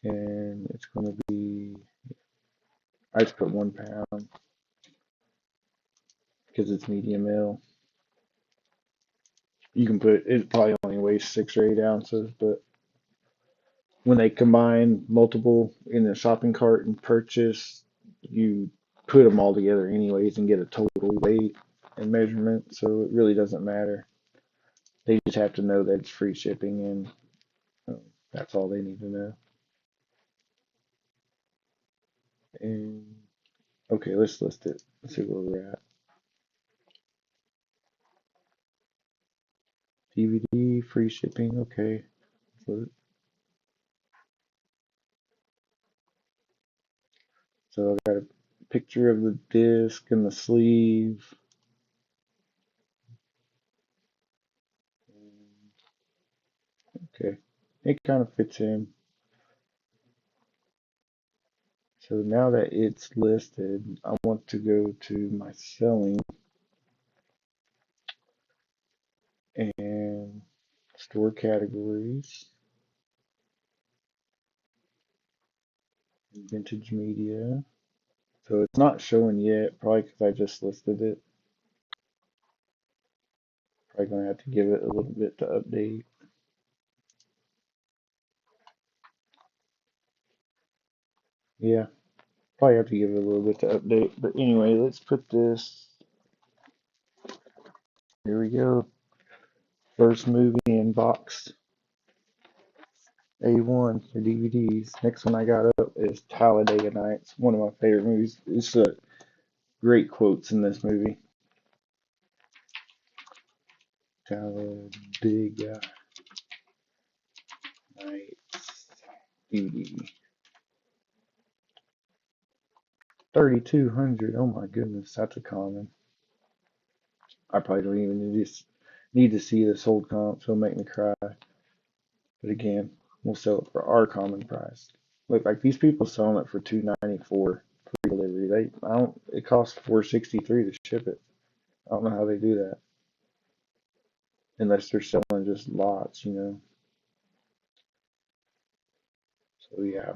And it's gonna be, I just put 1 pound because it's medium ill. You can put, it probably only weighs 6 or 8 ounces, but when they combine multiple in a shopping cart and purchase, you put them all together anyways and get a total weight and measurement, so it really doesn't matter. They just have to know that it's free shipping, and that's all they need to know. And okay, let's list it. Let's see where we're at. DVD, free shipping, okay. So I've got a picture of the disc and the sleeve. Okay, it kind of fits in. So now that it's listed, I want to go to my selling and store categories, vintage media. So it's not showing yet, probably because I just listed it. Probably gonna have to give it a little bit to update. Yeah, probably have to give it a little bit to update. But anyway, let's put this. Here we go. First movie in box A1 for DVDs. Next one I got up is Talladega Nights, one of my favorite movies. It's great quotes in this movie. Talladega Nights DVD. 3,200. Oh my goodness, that's a common. I probably don't even need to see this whole comp, so it'll make me cry. But again, we'll sell it for our common price. Look, like these people selling it for $294 free delivery. It costs $463 to ship it. I don't know how they do that. Unless they're selling just lots. So yeah.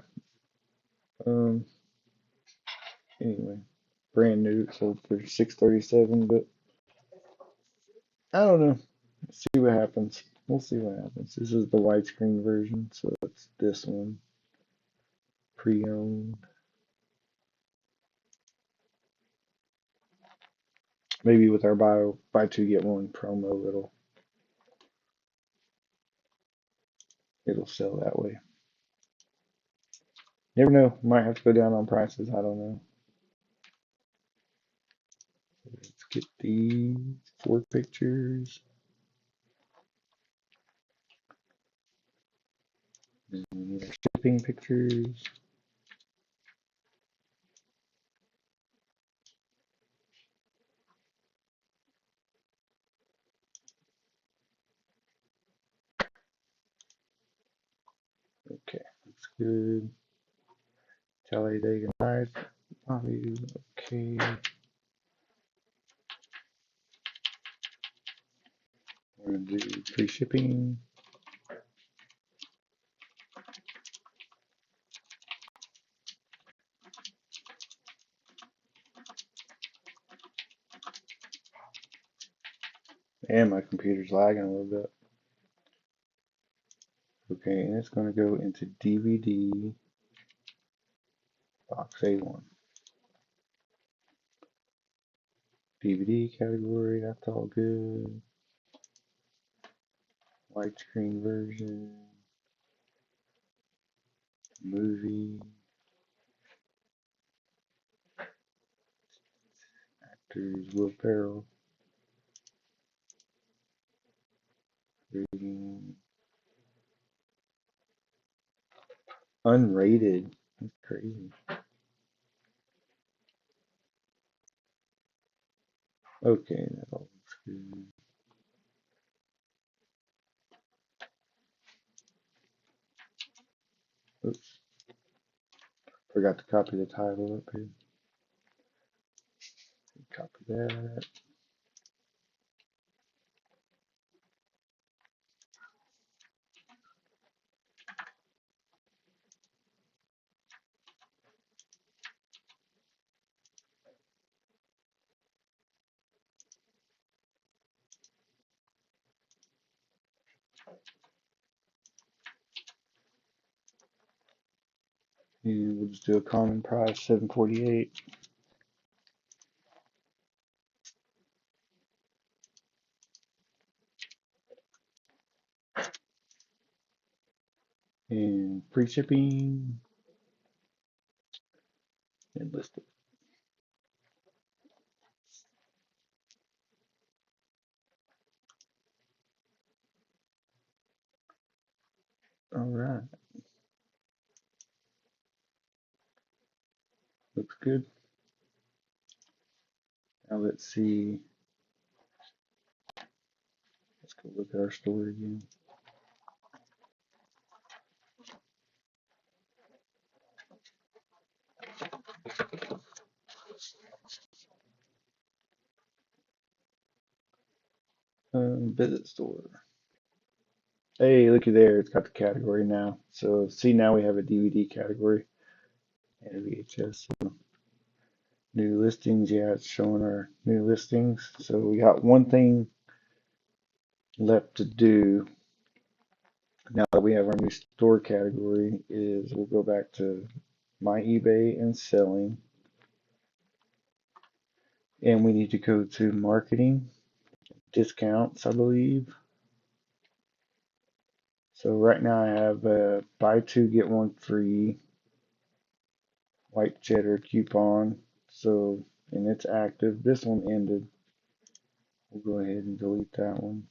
Um anyway. Brand new, sold for $637, but I don't know. Let's see what happens. We'll see what happens. This is the widescreen version, so it's this one. Pre-owned. Maybe with our buy two get one promo, it'll sell that way. Never know. Might have to go down on prices. I don't know. Let's get these 4 pictures. And we need our shipping pictures. Okay, that's good. Talladega Nights. Okay. We're gonna do free shipping. And my computer's lagging a little bit. Okay, and it's going to go into DVD box A1. DVD category, that's all good. Widescreen version, movie, actors, Will Ferrell, rating, unrated. That's crazy. Okay, that all looks good. Oops, forgot to copy the title up here. Copy that. And we'll just do a common price, $7.48. And free shipping and list it. All right, looks good. Now let's see. Let's go look at our store again. Visit store. Hey, looky there. It's got the category now. So see, now we have a DVD category and a VHS. So new listings. Yeah, it's showing our new listings. So we got one thing left to do now that we have our new store category is we'll go back to my eBay and selling, and we need to go to marketing discounts, I believe. So right now I have a buy two get one free white cheddar coupon. So, and it's active. This one ended. We'll go ahead and delete that one.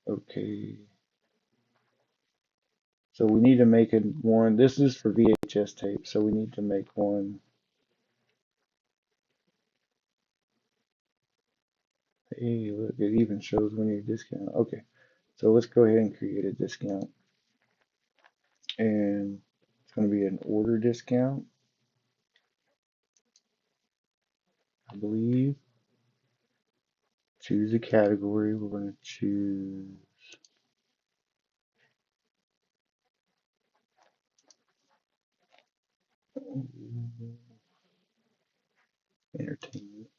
Okay. So we need to make it one. This is for VHS tape, so we need to make one. Hey, look, it even shows when you discount. Okay, so let's go ahead and create a discount. And it's going to be an order discount, I believe. Choose a category. We're going to choose entertainment.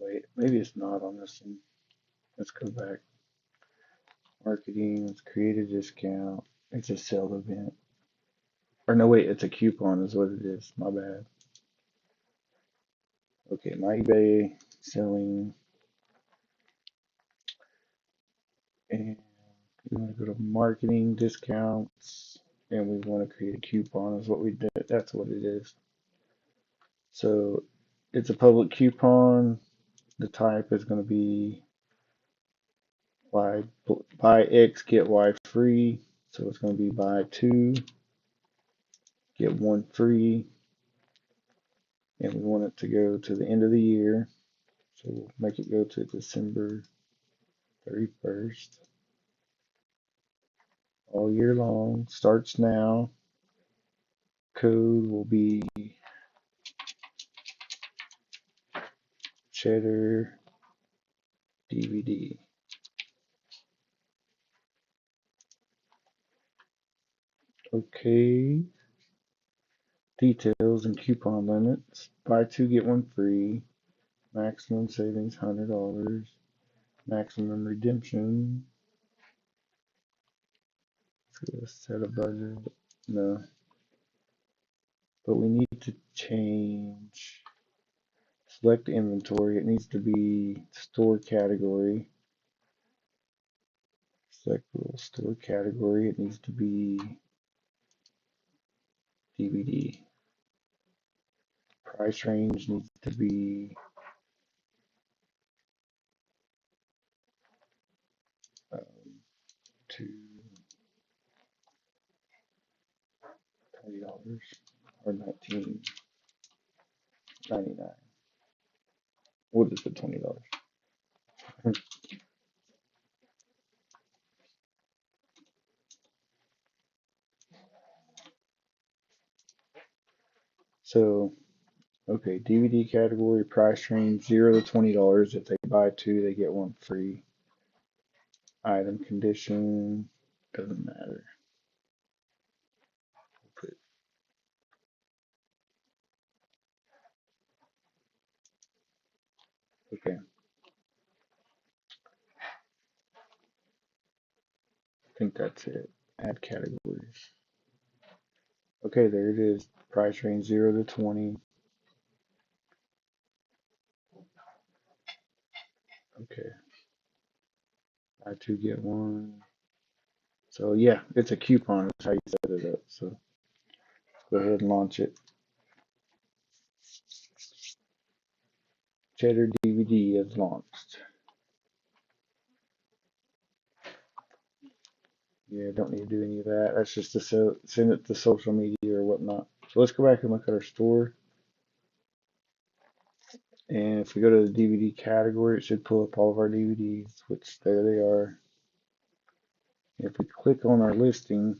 Wait, maybe it's not on this one. Let's go back. Marketing, let's create a discount. It's a sale event. Or no, wait, it's a coupon is what it is. My bad. Okay, my eBay selling. And we want to go to marketing discounts. And we want to create a coupon is what we did. That's what it is. So it's a public coupon. The type is going to be buy X, get Y free. So it's going to be buy two, get one free. And we want it to go to the end of the year. So we'll make it go to December 31st. All year long. Starts now. Code will be cheddar DVD. Okay. Details and coupon limits. Buy two, get one free. Maximum savings $100. Maximum redemption. Set a budget. No. But we need to change. Select inventory. It needs to be store category. Select store category. It needs to be DVD. Price range needs to be to $20 or $19.99. We'll just put $20. So, okay, DVD category price range $0 to $20. If they buy two, they get one free. Item condition doesn't matter. Put, okay, I think that's it. Add categories. Okay, there it is. Price range 0 to 20. Okay, buy two, get one. So yeah, it's a coupon. That's how you set it up. So go ahead and launch it. Cheddar DVD is launched. Yeah, don't need to do any of that. That's just to send it to social media or whatnot. So let's go back and look at our store. And if we go to the DVD category, it should pull up all of our DVDs, which there they are. If we click on our listing,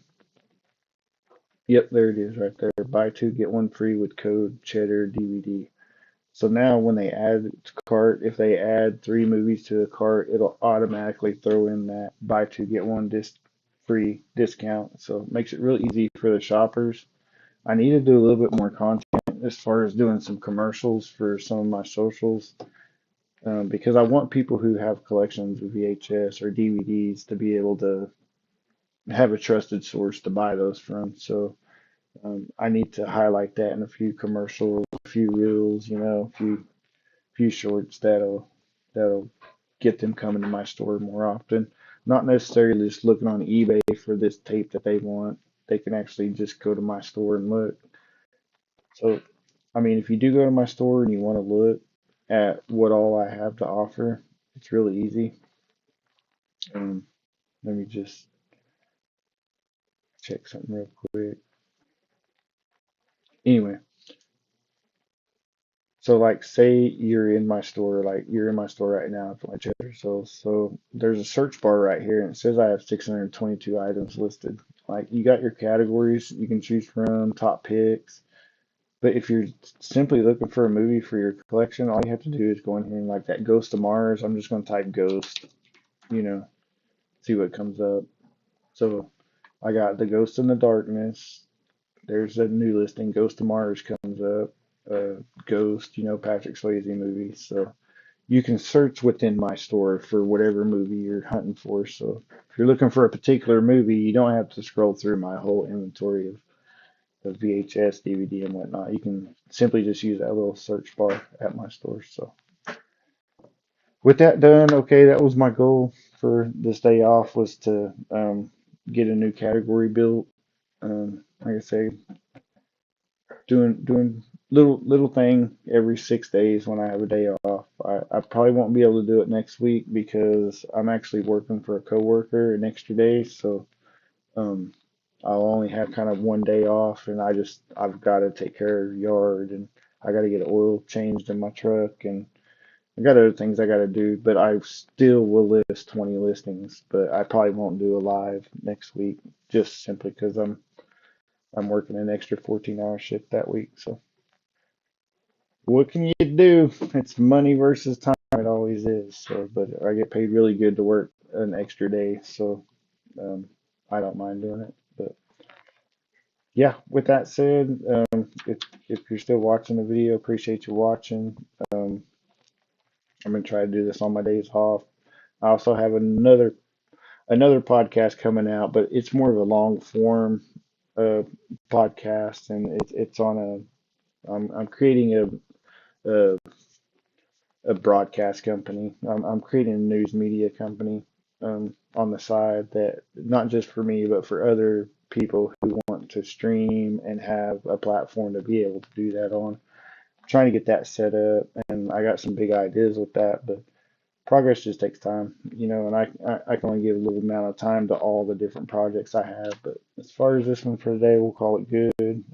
yep, there it is right there. Buy two, get one free with code Cheddar DVD. So now when they add to cart, if they add three movies to the cart, it'll automatically throw in that buy two, get one free discount. So it makes it real easy for the shoppers. I need to do a little bit more content as far as doing some commercials for some of my socials, because I want people who have collections of VHS or DVDs to be able to have a trusted source to buy those from. So I need to highlight that in a few commercials, a few reels, a few shorts that'll get them coming to my store more often. Not necessarily just looking on eBay for this tape that they want. They can actually just go to my store and look. So, I mean, if you do go to my store and you want to look at what all I have to offer, it's really easy. Um, Let me just check something real quick. Anyway, so like say you're in my store right now for my cheddar. So there's a search bar right here and it says I have 622 items listed. Like you got your categories you can choose from, top picks. But if you're simply looking for a movie for your collection, all you have to do is go in here and like that Ghost of Mars. I'm just going to type Ghost, you know, see what comes up. So I got The Ghost in the Darkness. There's a new listing. Ghost of Mars comes up. Ghost, Patrick Swayze movies. So you can search within my store for whatever movie you're hunting for. So if you're looking for a particular movie, you don't have to scroll through my whole inventory of VHS, DVD, and whatnot. You can simply just use that little search bar at my store. So with that done, okay, that was my goal for this day off was to get a new category built. Like I say, doing little thing every 6 days when I have a day off. I probably won't be able to do it next week because I'm actually working for a coworker an extra day, so um, I'll only have kind of one day off, and I've got to take care of the yard and I got to get oil changed in my truck and I got other things I got to do, but I still will list 20 listings, but I probably won't do a live next week just simply because I'm working an extra 14-hour shift that week. So what can you do? It's money versus time. It always is. So, but I get paid really good to work an extra day, so um, I don't mind doing it. But Yeah, with that said, if you're still watching the video, appreciate you watching. Um, I'm gonna try to do this on my days off. I also have another podcast coming out, but it's more of a long form uh, podcast, and it's on a. I'm creating a a broadcast company. I'm creating a news media company on the side that not just for me, but for other people who want to stream and have a platform to be able to do that on. I'm trying to get that set up, and I got some big ideas with that, but progress just takes time, and I can only give a little amount of time to all the different projects I have. But as far as this one for today, we'll call it good.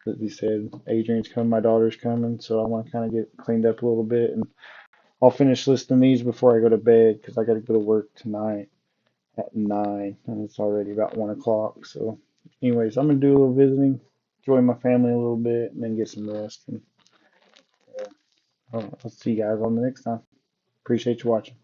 As you said, Adrian's coming, my daughter's coming, so I want to kind of get cleaned up a little bit, and I'll finish listing these before I go to bed because I got to go to work tonight at 9, and it's already about 1 o'clock. So, anyways, I'm gonna do a little visiting, enjoy my family a little bit, and then get some rest. And I'll see you guys on the next time. Appreciate you watching.